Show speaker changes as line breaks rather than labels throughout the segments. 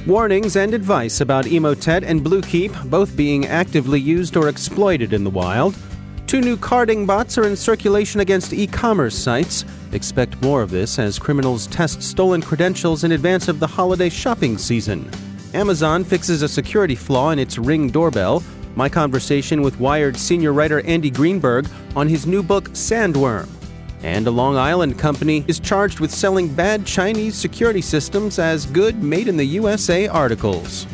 Warnings and advice about Emotet and BlueKeep, both being actively used or exploited in the wild. 2 new carding bots are in circulation against e-commerce sites. Expect more of this as criminals test stolen credentials in advance of the holiday shopping season. Amazon fixes a security flaw in its Ring doorbell. My conversation with Wired senior writer Andy Greenberg on his new book, Sandworm. And a Long Island company is charged with selling bad Chinese security systems as good Made in the USA articles.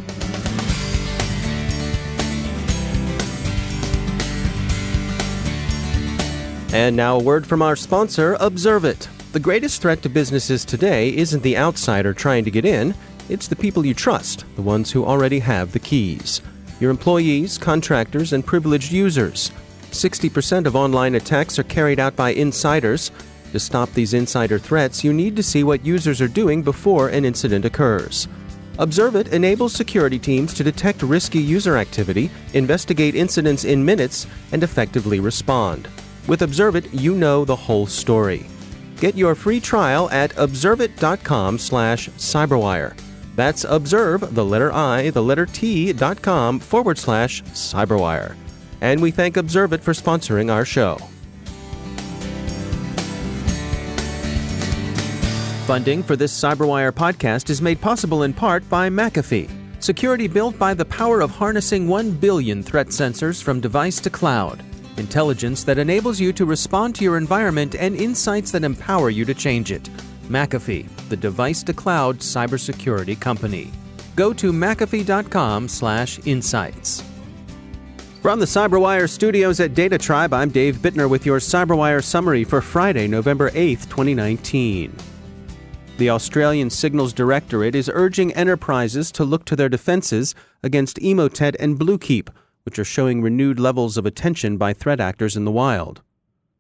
And now a word from our sponsor, Observe It. The greatest threat to businesses today isn't the outsider trying to get in, it's the people you trust, the ones who already have the keys. Your employees, contractors, and privileged users. 60% of online attacks are carried out by insiders. To stop these insider threats, you need to see what users are doing before an incident occurs. Observe It enables security teams to detect risky user activity, investigate incidents in minutes, and effectively respond. With Observe It, you know the whole story. Get your free trial at observeit.com/cyberwire. That's observe, the letter I, the letter T.com/cyberwire. And we thank Observe It for sponsoring our show. Funding for this CyberWire podcast is made possible in part by McAfee. Security built by the power of harnessing 1 billion threat sensors from device to cloud. Intelligence that enables you to respond to your environment and insights that empower you to change it. McAfee, the device-to-cloud cybersecurity company. Go to mcafee.com/insights. From the CyberWire studios at Data Tribe, I'm Dave Bittner with your CyberWire summary for Friday, November 8th, 2019. The Australian Signals Directorate is urging enterprises to look to their defenses against Emotet and BlueKeep, which are showing renewed levels of attention by threat actors in the wild.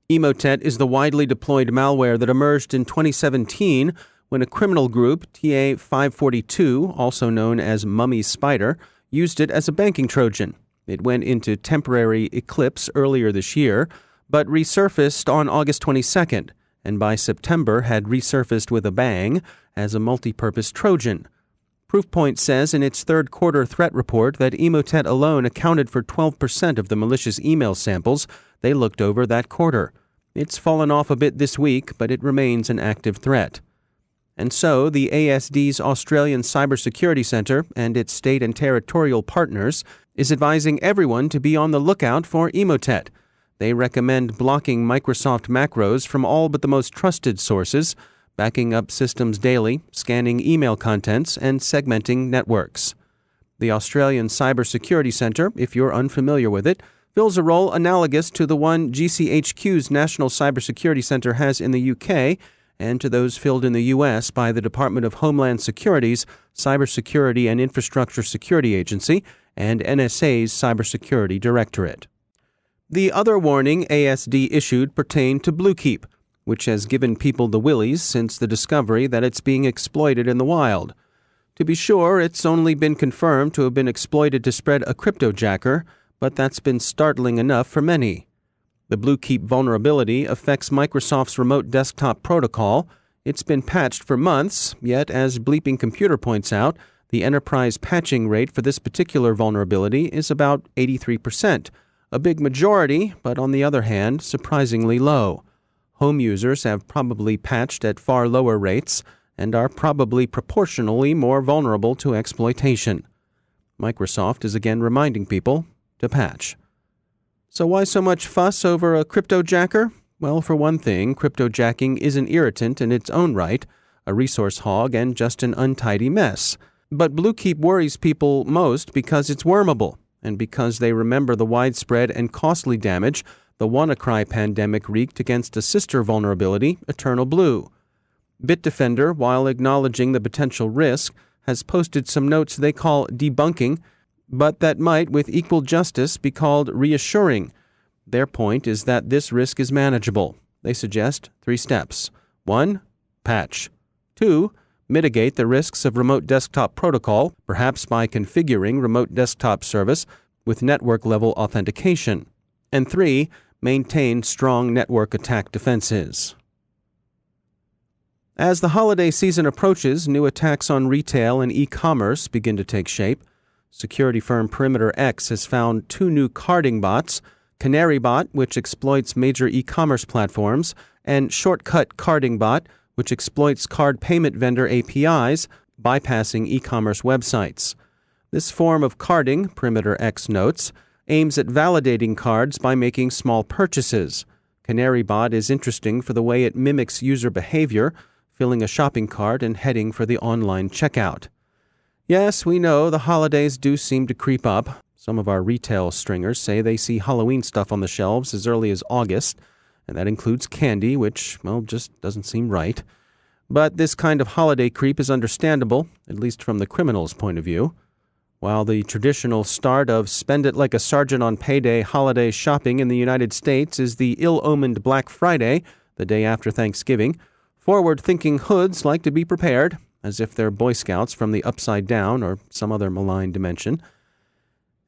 Emotet is the widely deployed malware that emerged in 2017 when a criminal group, TA-542, also known as Mummy Spider, used it as a banking Trojan. It went into temporary eclipse earlier this year, but resurfaced on August 22nd, and by September had resurfaced with a bang as a multi-purpose Trojan. Proofpoint says in its third quarter threat report that Emotet alone accounted for 12% of the malicious email samples they looked over that quarter. It's fallen off a bit this week, but it remains an active threat. And so, the ASD's Australian Cybersecurity Centre and its state and territorial partners is advising everyone to be on the lookout for Emotet. They recommend blocking Microsoft macros from all but the most trusted sources, backing up systems daily, scanning email contents, and segmenting networks. The Australian Cybersecurity Centre, if you're unfamiliar with it, fills a role analogous to the one GCHQ's National Cybersecurity Centre has in the UK and to those filled in the US by the Department of Homeland Security's Cybersecurity and Infrastructure Security Agency and NSA's Cybersecurity Directorate. The other warning ASD issued pertained to BlueKeep, which has given people the willies since the discovery that it's being exploited in the wild. To be sure, it's only been confirmed to have been exploited to spread a cryptojacker, but that's been startling enough for many. The BlueKeep vulnerability affects Microsoft's remote desktop protocol. It's been patched for months, yet as Bleeping Computer points out, the enterprise patching rate for this particular vulnerability is about 83%, a big majority, but on the other hand, surprisingly low. Home users have probably patched at far lower rates and are probably proportionally more vulnerable to exploitation. Microsoft is again reminding people to patch. So why so much fuss over a cryptojacker? Well, for one thing, cryptojacking is an irritant in its own right, a resource hog, and just an untidy mess. But BlueKeep worries people most because it's wormable, and because they remember the widespread and costly damage the WannaCry pandemic wreaked against a sister vulnerability, Eternal Blue. Bitdefender, while acknowledging the potential risk, has posted some notes they call debunking, but that might, with equal justice, be called reassuring. Their point is that this risk is manageable. They suggest 3 steps. 1. Patch. 2. Mitigate the risks of remote desktop protocol, perhaps by configuring remote desktop service with network-level authentication. And 3. Maintain strong network attack defenses. As the holiday season approaches, new attacks on retail and e-commerce begin to take shape. Security firm Perimeter X has found 2 new carding bots, CanaryBot, which exploits major e-commerce platforms, and Shortcut Carding Bot, which exploits card payment vendor APIs, bypassing e-commerce websites. This form of carding, Perimeter X notes, aims at validating cards by making small purchases. CanaryBot is interesting for the way it mimics user behavior, filling a shopping cart and heading for the online checkout. Yes, we know the holidays do seem to creep up. Some of our retail stringers say they see Halloween stuff on the shelves as early as August, and that includes candy, which, well, just doesn't seem right. But this kind of holiday creep is understandable, at least from the criminal's point of view. While the traditional start of spend it like a sergeant on payday holiday shopping in the United States is the ill-omened Black Friday, the day after Thanksgiving, forward-thinking hoods like to be prepared, as if they're Boy Scouts from the Upside Down or some other malign dimension.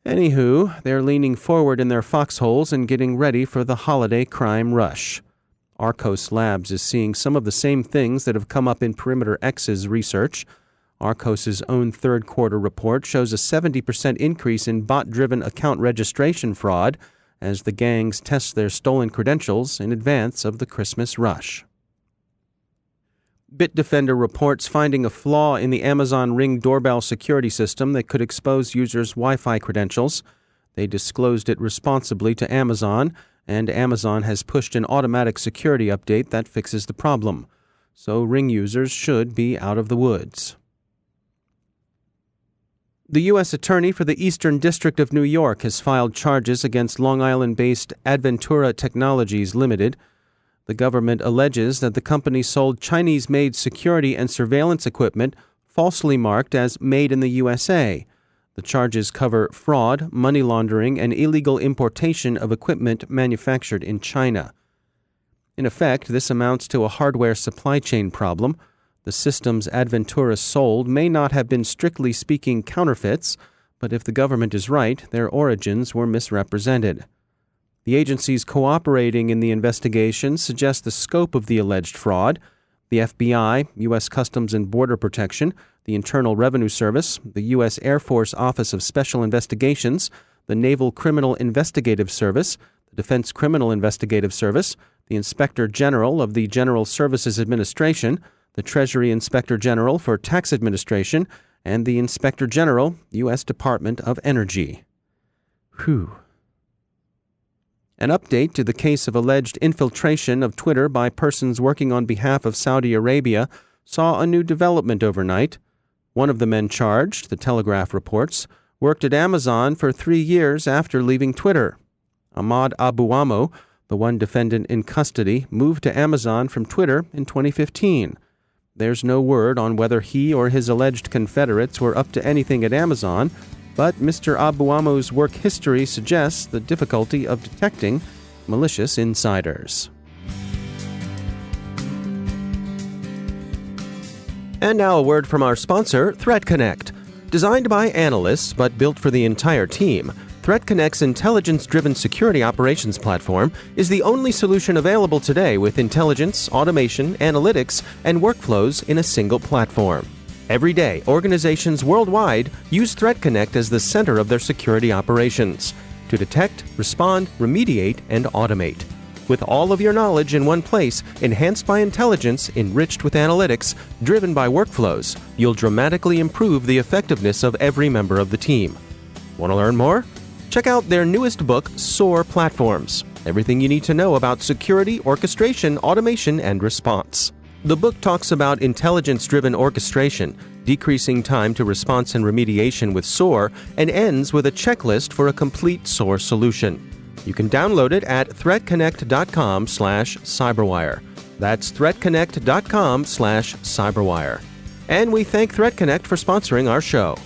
Anywho, they're leaning forward in their foxholes and getting ready for the holiday crime rush. Arcos Labs is seeing some of the same things that have come up in Perimeter X's research. Arcos' own third-quarter report shows a 70% increase in bot-driven account registration fraud as the gangs test their stolen credentials in advance of the Christmas rush. Bitdefender reports finding a flaw in the Amazon Ring doorbell security system that could expose users' Wi-Fi credentials. They disclosed it responsibly to Amazon, and Amazon has pushed an automatic security update that fixes the problem. So Ring users should be out of the woods. The U.S. Attorney for the Eastern District of New York has filed charges against Long Island-based Adventura Technologies Limited. The government alleges that the company sold Chinese-made security and surveillance equipment falsely marked as made in the USA. The charges cover fraud, money laundering, and illegal importation of equipment manufactured in China. In effect, this amounts to a hardware supply chain problem. The systems Adventura sold may not have been strictly speaking counterfeits, but if the government is right, their origins were misrepresented. The agencies cooperating in the investigation suggest the scope of the alleged fraud. The FBI, U.S. Customs and Border Protection, the Internal Revenue Service, the U.S. Air Force Office of Special Investigations, the Naval Criminal Investigative Service, the Defense Criminal Investigative Service, the Inspector General of the General Services Administration, the Treasury Inspector General for Tax Administration, and the Inspector General, U.S. Department of Energy. Whew. An update to the case of alleged infiltration of Twitter by persons working on behalf of Saudi Arabia saw a new development overnight. One of the men charged, the Telegraph reports, worked at Amazon for 3 years after leaving Twitter. Ahmad Abuamo, the one defendant in custody, moved to Amazon from Twitter in 2015. There's no word on whether he or his alleged confederates were up to anything at Amazon, but Mr. Abuamo's work history suggests the difficulty of detecting malicious insiders. And now a word from our sponsor, ThreatConnect. Designed by analysts but built for the entire team, ThreatConnect's intelligence-driven security operations platform is the only solution available today with intelligence, automation, analytics, and workflows in a single platform. Every day, organizations worldwide use ThreatConnect as the center of their security operations to detect, respond, remediate, and automate. With all of your knowledge in one place, enhanced by intelligence, enriched with analytics, driven by workflows, you'll dramatically improve the effectiveness of every member of the team. Want to learn more? Check out their newest book, SOAR Platforms. Everything you need to know about security, orchestration, automation, and response. The book talks about intelligence-driven orchestration, decreasing time to response and remediation with SOAR, and ends with a checklist for a complete SOAR solution. You can download it at threatconnect.com/cyberwire. That's threatconnect.com/cyberwire. And we thank ThreatConnect for sponsoring our show.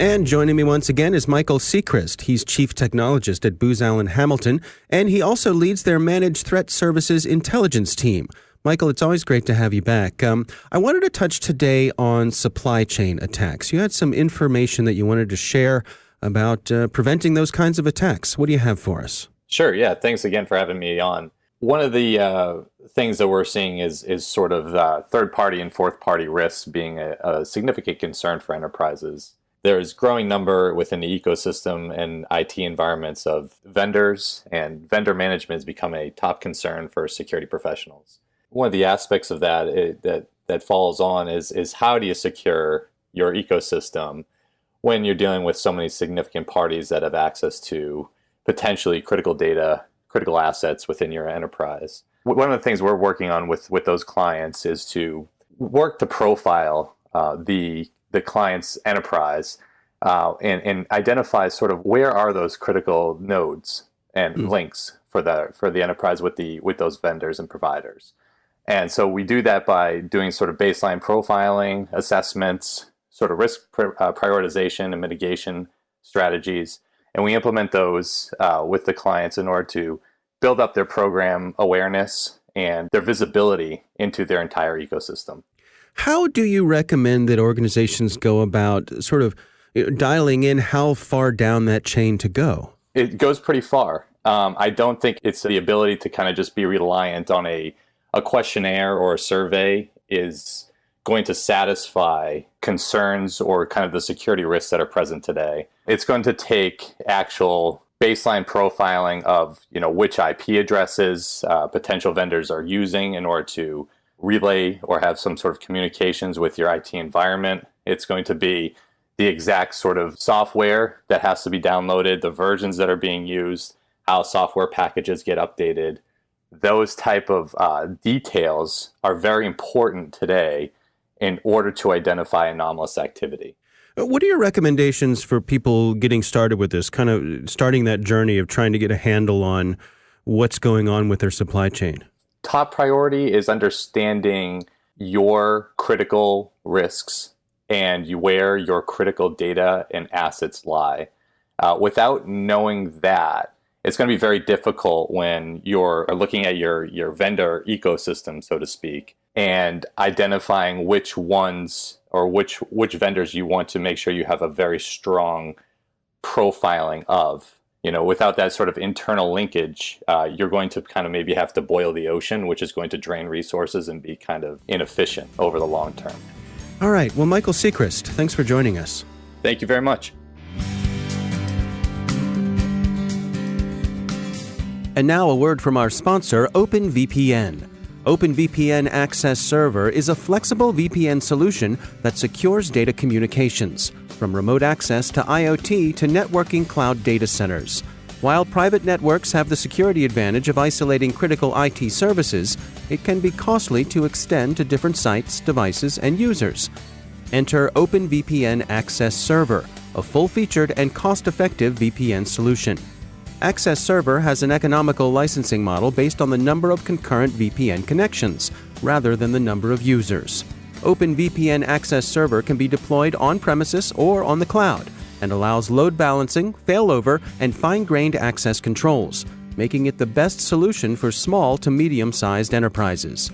And joining me once again is Michael Seacrest. He's Chief Technologist at Booz Allen Hamilton, and he also leads their Managed Threat Services Intelligence team. Michael, it's always great to have you back. I wanted to touch today on supply chain attacks. You had some information that you wanted to share about preventing those kinds of attacks. What do you have for us?
Sure. Yeah. Thanks again for having me on. One of the things that we're seeing is sort of third-party and fourth-party risks being a significant concern for enterprises. There's growing number within the ecosystem and IT environments of vendors, and vendor management has become a top concern for security professionals. One of the aspects of that falls on is how do you secure your ecosystem when you're dealing with so many significant parties that have access to potentially critical data, critical assets within your enterprise. One of the things we're working on with those clients is to work to profile the client's enterprise and identify sort of where are those critical nodes and links for the enterprise with those vendors and providers. And so we do that by doing sort of baseline profiling, assessments, sort of risk prioritization and mitigation strategies. And we implement those with the clients in order to build up their program awareness and their visibility into their entire ecosystem.
How do you recommend that organizations go about sort of dialing in how far down that chain to go?
It goes pretty far. I don't think it's the ability to kind of just be reliant on a questionnaire or a survey is going to satisfy concerns or kind of the security risks that are present today. It's going to take actual baseline profiling of, which IP addresses potential vendors are using in order to relay or have some sort of communications with your IT environment. It's going to be the exact sort of software that has to be downloaded, the versions that are being used, how software packages get updated. Those type of details are very important today in order to identify anomalous activity.
What are your recommendations for people getting started with this, kind of starting that journey of trying to get a handle on what's going on with their supply chain?
Top priority is understanding your critical risks and where your critical data and assets lie. Without knowing that, it's going to be very difficult when you're looking at your vendor ecosystem, so to speak, and identifying which ones or which vendors you want to make sure you have a very strong profiling of. Without that sort of internal linkage, you're going to kind of maybe have to boil the ocean, which is going to drain resources and be kind of inefficient over the long term.
All right. Well, Michael Sechrist, thanks for joining us.
Thank you very much.
And now a word from our sponsor, OpenVPN. OpenVPN Access Server is a flexible VPN solution that secures data communications, from remote access to IoT to networking cloud data centers. While private networks have the security advantage of isolating critical IT services, it can be costly to extend to different sites, devices, and users. Enter OpenVPN Access Server, a full-featured and cost-effective VPN solution. Access Server has an economical licensing model based on the number of concurrent VPN connections, rather than the number of users. OpenVPN Access Server can be deployed on-premises or on the cloud, and allows load balancing, failover, and fine-grained access controls, making it the best solution for small to medium-sized enterprises.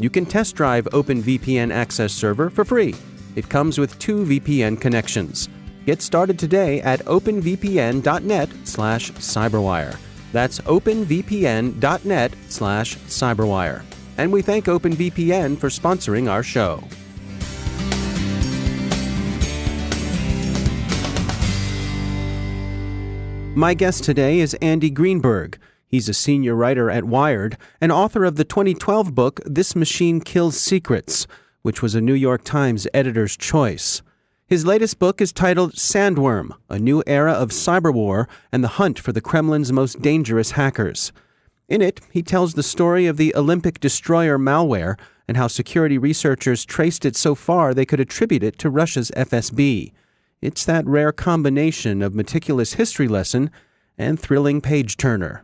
You can test drive OpenVPN Access Server for free. It comes with 2 VPN connections. Get started today at openvpn.net/cyberwire. That's openvpn.net/cyberwire. And we thank OpenVPN for sponsoring our show. My guest today is Andy Greenberg. He's a senior writer at Wired and author of the 2012 book This Machine Kills Secrets, which was a New York Times editor's choice. His latest book is titled Sandworm, A New Era of Cyberwar and the Hunt for the Kremlin's Most Dangerous Hackers. In it, he tells the story of the Olympic destroyer malware and how security researchers traced it so far they could attribute it to Russia's FSB. It's that rare combination of meticulous history lesson and thrilling page-turner.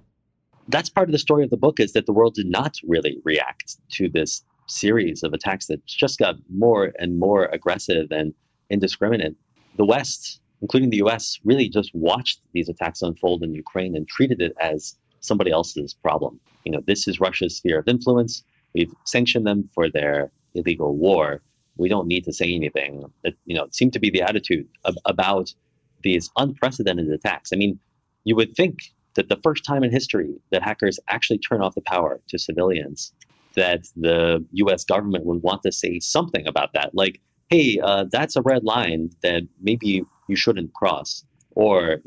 That's part of the story of the book, is that the world did not really react to this series of attacks that just got more and more aggressive and indiscriminate. The West, including the US, really just watched these attacks unfold in Ukraine and treated it as somebody else's problem. This is Russia's sphere of influence. We've sanctioned them for their illegal war. We don't need to say anything. It seemed to be the attitude about these unprecedented attacks. I mean, you would think that the first time in history that hackers actually turn off the power to civilians, that the US government would want to say something about that. Like, hey, that's a red line that maybe you shouldn't cross. Or,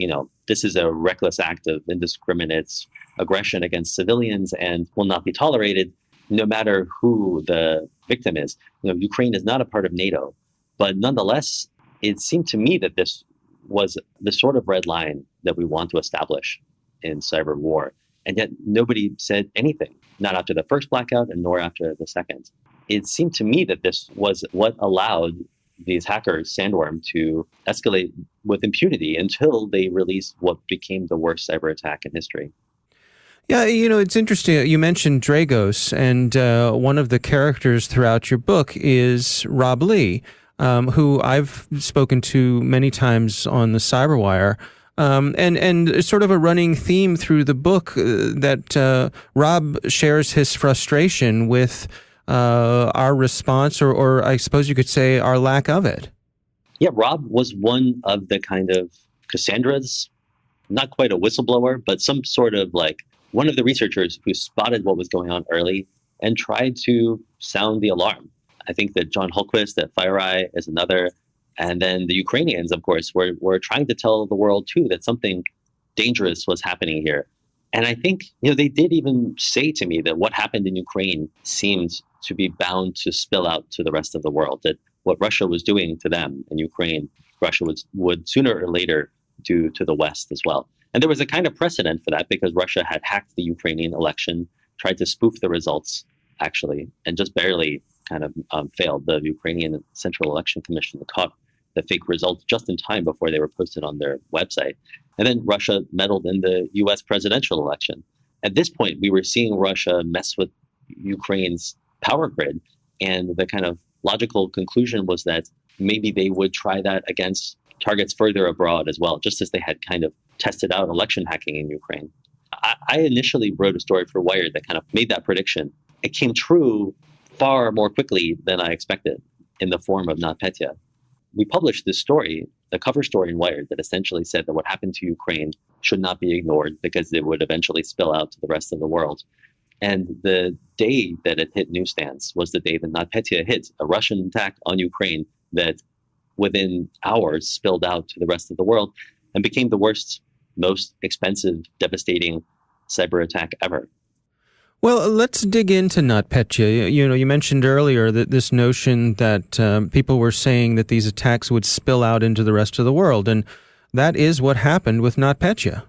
this is a reckless act of indiscriminate aggression against civilians and will not be tolerated no matter who the victim is. Ukraine is not a part of NATO, but nonetheless, it seemed to me that this was the sort of red line that we want to establish in cyber war. And yet nobody said anything, not after the first blackout and nor after the second. It seemed to me that this was what allowed these hackers, Sandworm, to escalate with impunity until they released what became the worst cyber attack in history.
Yeah, it's interesting. You mentioned Dragos, and one of the characters throughout your book is Rob Lee, who I've spoken to many times on the CyberWire. And sort of a running theme through the book that Rob shares his frustration with our response, or I suppose you could say our lack of it.
Yeah, Rob was one of the kind of Cassandra's, not quite a whistleblower, but some sort of one of the researchers who spotted what was going on early and tried to sound the alarm. I think that John Hultquist at FireEye is another. And then the Ukrainians, of course, were trying to tell the world, too, that something dangerous was happening here. And I think, they did even say to me that what happened in Ukraine seemed to be bound to spill out to the rest of the world, that what Russia was doing to them in Ukraine, Russia would sooner or later do to the West as well. And there was a kind of precedent for that because Russia had hacked the Ukrainian election, tried to spoof the results, actually, and just barely kind of failed. The Ukrainian Central Election Commission caught the fake results just in time before they were posted on their website. And then Russia meddled in the US presidential election. At this point, we were seeing Russia mess with Ukraine's power grid. And the kind of logical conclusion was that maybe they would try that against targets further abroad as well, just as they had kind of tested out election hacking in Ukraine. I initially wrote a story for Wired that kind of made that prediction. It came true far more quickly than I expected in the form of NotPetya. We published this story, the cover story in Wired, that essentially said that what happened to Ukraine should not be ignored because it would eventually spill out to the rest of the world. And the day that it hit newsstands was the day that NotPetya hit, a Russian attack on Ukraine that within hours spilled out to the rest of the world and became the worst, most expensive, devastating cyber attack ever.
Well, let's dig into NotPetya. You mentioned earlier that this notion that people were saying that these attacks would spill out into the rest of the world, and that is what happened with NotPetya.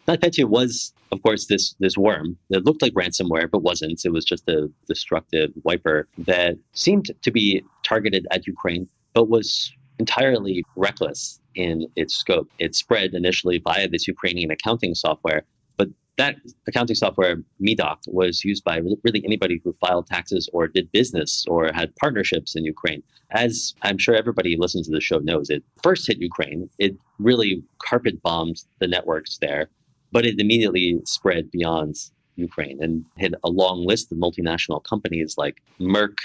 NotPetya was, of course, this worm that looked like ransomware, but wasn't. It was just a destructive wiper that seemed to be targeted at Ukraine, but was entirely reckless in its scope. It spread initially via this Ukrainian accounting software, but that accounting software, Medoc, was used by really anybody who filed taxes or did business or had partnerships in Ukraine. As I'm sure everybody who listens to the show knows, it first hit Ukraine. It really carpet bombed the networks there, but it immediately spread beyond Ukraine and hit a long list of multinational companies like Merck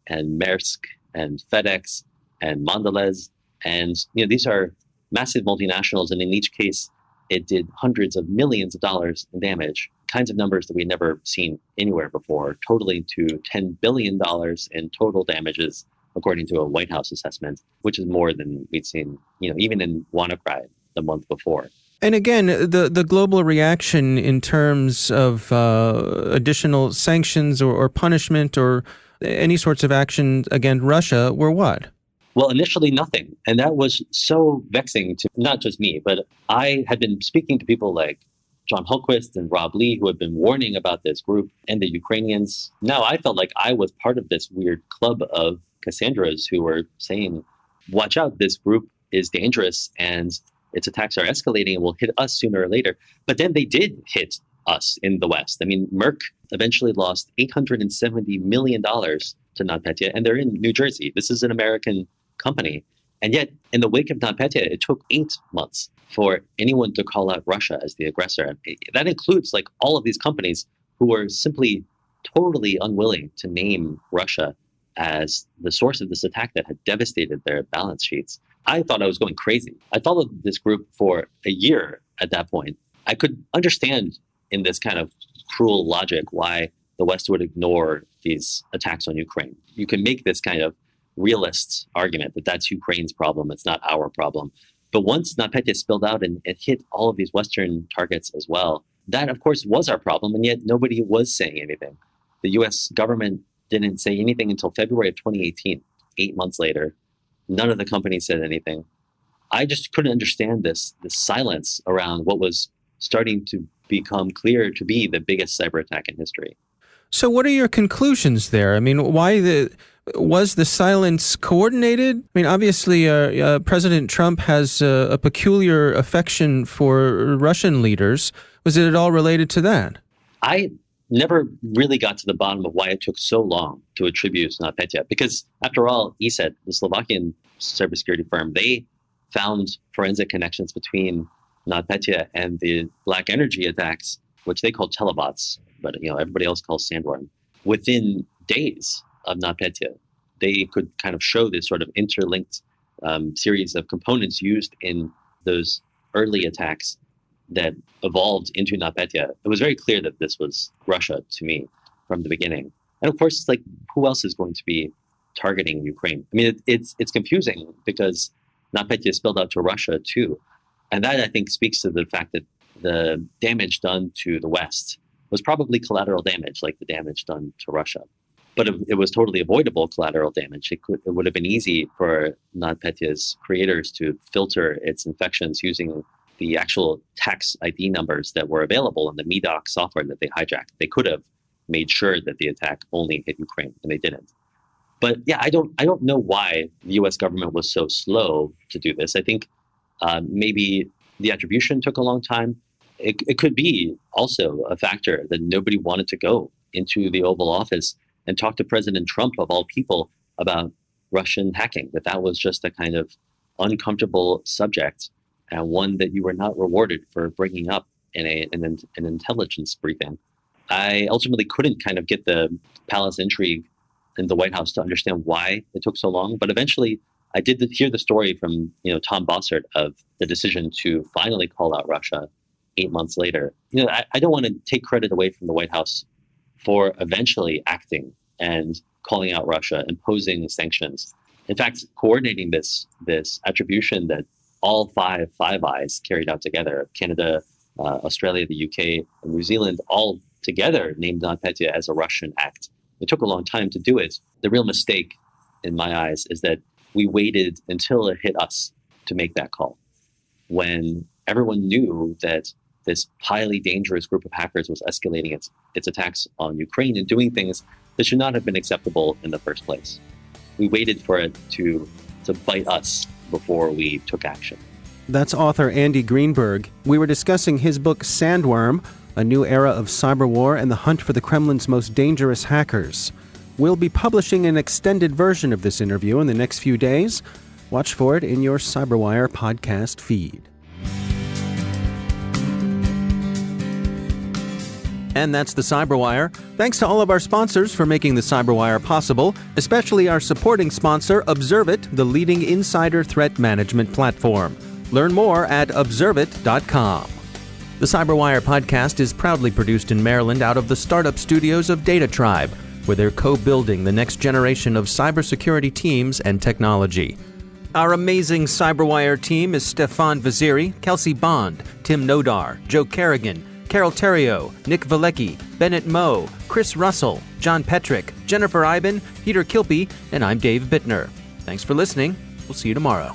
and Maersk and FedEx and Mondelez. And these are massive multinationals, and in each case, it did hundreds of millions of dollars in damage, kinds of numbers that we'd never seen anywhere before, totaling to $10 billion in total damages, according to a White House assessment, which is more than we'd seen, even in WannaCry the month before.
And again, the global reaction in terms of additional sanctions or punishment or any sorts of action against Russia were what?
Well, initially nothing. And that was so vexing to not just me, but I had been speaking to people like John Hultquist and Rob Lee, who had been warning about this group and the Ukrainians. Now I felt like I was part of this weird club of Cassandras who were saying, watch out, this group is dangerous and its attacks are escalating and will hit us sooner or later. But then they did hit us in the West. I mean, Merck eventually lost $870 million to NotPetya, and they're in New Jersey. This is an American company. And yet, in the wake of NotPetya, it took 8 months for anyone to call out Russia as the aggressor. That includes all of these companies who were simply totally unwilling to name Russia as the source of this attack that had devastated their balance sheets. I thought I was going crazy. I followed this group for a year at that point. I could understand in this kind of cruel logic why the West would ignore these attacks on Ukraine. You can make this kind of realist argument that that's Ukraine's problem, it's not our problem. But once NotPetya spilled out and it hit all of these Western targets as well, that of course was our problem, and yet nobody was saying anything. The US government didn't say anything until February of 2018, 8 months later. None of the companies said anything. I just couldn't understand this silence around what was starting to become clear to be the biggest cyber attack in history.
So what are your conclusions there? I mean, was the silence coordinated? I mean, obviously, President Trump has a peculiar affection for Russian leaders. Was it at all related to that?
I never really got to the bottom of why it took so long to attribute NotPetya, because after all, ESET, the Slovakian cybersecurity firm, they found forensic connections between NotPetya and the Black Energy attacks, which they call telebots, but everybody else calls sandworm. Within days of NotPetya, they could kind of show this sort of interlinked series of components used in those early attacks that evolved into NotPetya. It was very clear that this was Russia to me from the beginning. And of course, it's like, who else is going to be targeting Ukraine? I mean, it's confusing because NotPetya spilled out to Russia too. And that, I think, speaks to the fact that the damage done to the West was probably collateral damage, like the damage done to Russia. But it was totally avoidable collateral damage. It would have been easy for NotPetya's creators to filter its infections using the actual tax ID numbers that were available in the MEDOC software that they hijacked. They could have made sure that the attack only hit Ukraine, and they didn't. But yeah, I don't know why the U.S. government was so slow to do this. I think maybe the attribution took a long time. It could be also a factor that nobody wanted to go into the Oval Office and talk to President Trump, of all people, about Russian hacking, that was just a kind of uncomfortable subject, and one that you were not rewarded for bringing up in an intelligence briefing. I ultimately couldn't kind of get the palace intrigue in the White House to understand why it took so long, but eventually I did hear the story from Tom Bossert of the decision to finally call out Russia 8 months later. I don't want to take credit away from the White House for eventually acting and calling out Russia, imposing sanctions. In fact, coordinating this attribution that all Five Eyes carried out together, Canada, Australia, the UK, and New Zealand, all together named NotPetya as a Russian act. It took a long time to do it. The real mistake, in my eyes, is that we waited until it hit us to make that call, when everyone knew that this highly dangerous group of hackers was escalating its attacks on Ukraine and doing things that should not have been acceptable in the first place. We waited for it to bite us before we took action.
That's author Andy Greenberg. We were discussing his book Sandworm, A New Era of Cyber War and the Hunt for the Kremlin's Most Dangerous Hackers. We'll be publishing an extended version of this interview in the next few days. Watch for it in your CyberWire podcast feed. And that's the CyberWire. Thanks to all of our sponsors for making the CyberWire possible, especially our supporting sponsor, Observit, the leading insider threat management platform. Learn more at observit.com. The CyberWire podcast is proudly produced in Maryland out of the startup studios of Data Tribe, where they're co-building the next generation of cybersecurity teams and technology. Our amazing CyberWire team is Stefan Vaziri, Kelsey Bond, Tim Nodar, Joe Kerrigan, Carol Terrio, Nick Valecki, Bennett Moe, Chris Russell, John Petrick, Jennifer Iben, Peter Kilpie, and I'm Dave Bittner. Thanks for listening. We'll see you tomorrow.